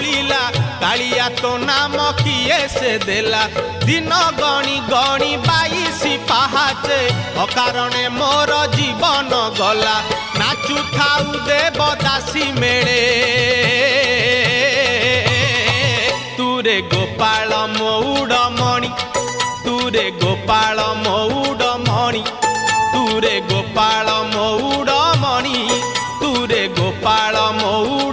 बोलिला कालिया तो नाम किए से देला दिन गणी गणी 22 पाहाचे अकारणे मोर जीवन गला नाचु थाउ देवदासी मेले तुरे गोपाल मौड़मणि तुरे गोपाल मौड़मणि तुरे गोपाल मौड़मणि तुरे गोपाल मौड़